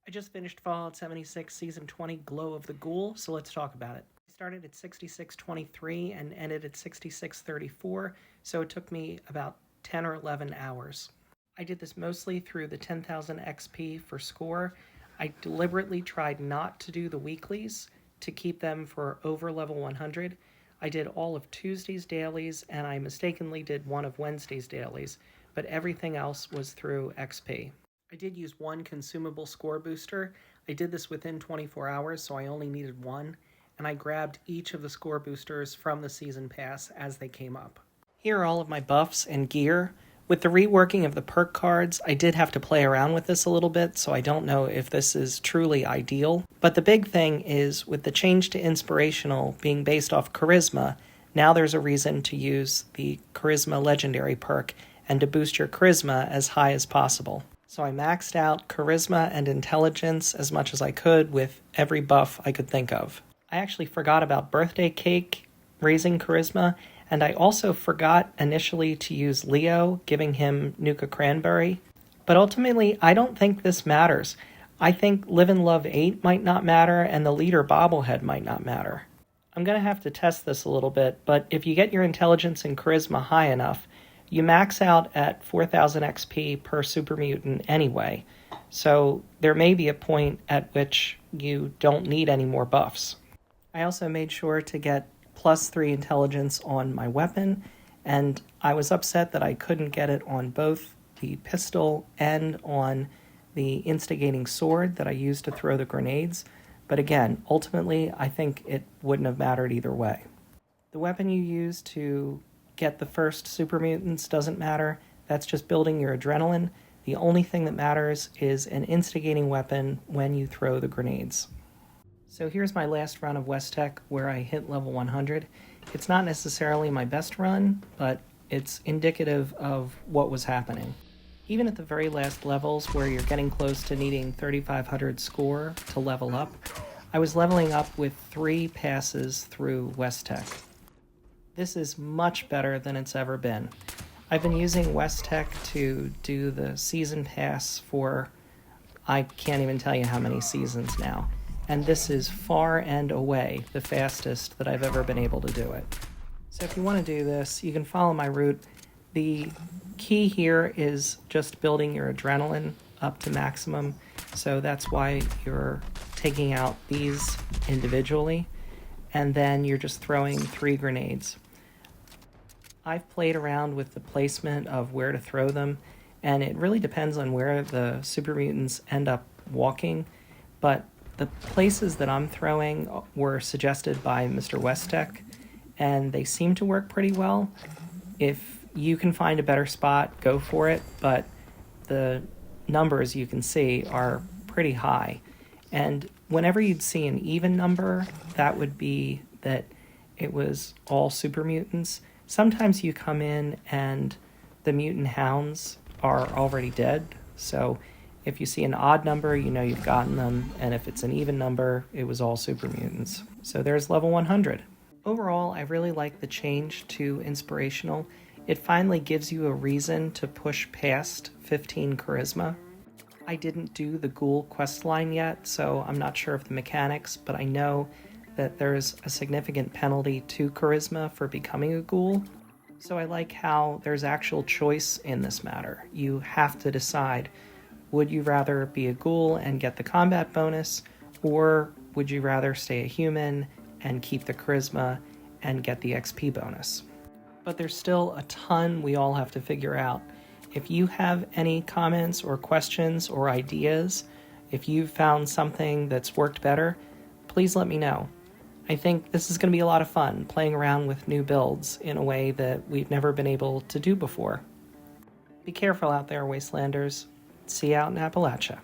I just finished Fallout 76 Season 20 Glow of the Ghoul, so let's talk about it. I started at 6623 and ended at 6634, so it took me about 10 or 11 hours. I did this mostly through the 10,000 XP for score. I deliberately tried not to do the weeklies to keep them for over level 100. I did all of Tuesday's dailies, and I mistakenly did one of Wednesday's dailies, but everything else was through XP. I did use one consumable score booster. I did this within 24 hours, so I only needed one, and I grabbed each of the score boosters from the season pass as they came up. Here are all of my buffs and gear. With the reworking of the perk cards, I did have to play around with this a little bit, so I don't know if this is truly ideal. But the big thing is, with the change to inspirational being based off charisma, now there's a reason to use the charisma legendary perk and to boost your charisma as high as possible. So I maxed out charisma and intelligence as much as I could with every buff I could think of. I actually forgot about birthday cake raising charisma, and I also forgot initially to use Leo, giving him Nuka Cranberry. But ultimately, I don't think this matters. I think Live and Love 8 might not matter, and the leader bobblehead might not matter. I'm going to have to test this a little bit, but if you get your intelligence and charisma high enough, you max out at 4,000 XP per super mutant anyway, so there may be a point at which you don't need any more buffs. I also made sure to get +3 intelligence on my weapon, and I was upset that I couldn't get it on both the pistol and on the instigating sword that I used to throw the grenades, but again, ultimately, I think it wouldn't have mattered either way. The weapon you use to get the first super mutants doesn't matter. That's just building your adrenaline. The only thing that matters is an instigating weapon when you throw the grenades. So here's my last run of West Tech where I hit level 100. It's not necessarily my best run, but it's indicative of what was happening. Even at the very last levels where you're getting close to needing 3,500 score to level up, I was leveling up with 3 passes through West Tech. This is much better than it's ever been. I've been using West Tech to do the season pass for, I can't even tell you how many seasons now, and this is far and away the fastest that I've ever been able to do it. So if you want to do this, you can follow my route. The key here is just building your adrenaline up to maximum, so that's why you're taking out these individually, and then you're just throwing 3 grenades. I've played around with the placement of where to throw them, and it really depends on where the super mutants end up walking, but the places that I'm throwing were suggested by Mr. Westek, and they seem to work pretty well. If you can find a better spot, go for it, but the numbers you can see are pretty high. And whenever you'd see an even number, that would be that it was all super mutants. Sometimes you come in and the mutant hounds are already dead, so if you see an odd number, you know you've gotten them, and if it's an even number, it was all super mutants. So there's level 100. Overall, I really like the change to inspirational. It finally gives you a reason to push past 15 charisma. I didn't do the Ghoul questline yet, so I'm not sure of the mechanics, but I know that there's a significant penalty to charisma for becoming a ghoul. So I like how there's actual choice in this matter. You have to decide, would you rather be a ghoul and get the combat bonus, or would you rather stay a human and keep the charisma and get the XP bonus? But there's still a ton we all have to figure out. If you have any comments or questions or ideas, if you've found something that's worked better, please let me know. I think this is going to be a lot of fun, playing around with new builds in a way that we've never been able to do before. Be careful out there, Wastelanders. See you out in Appalachia.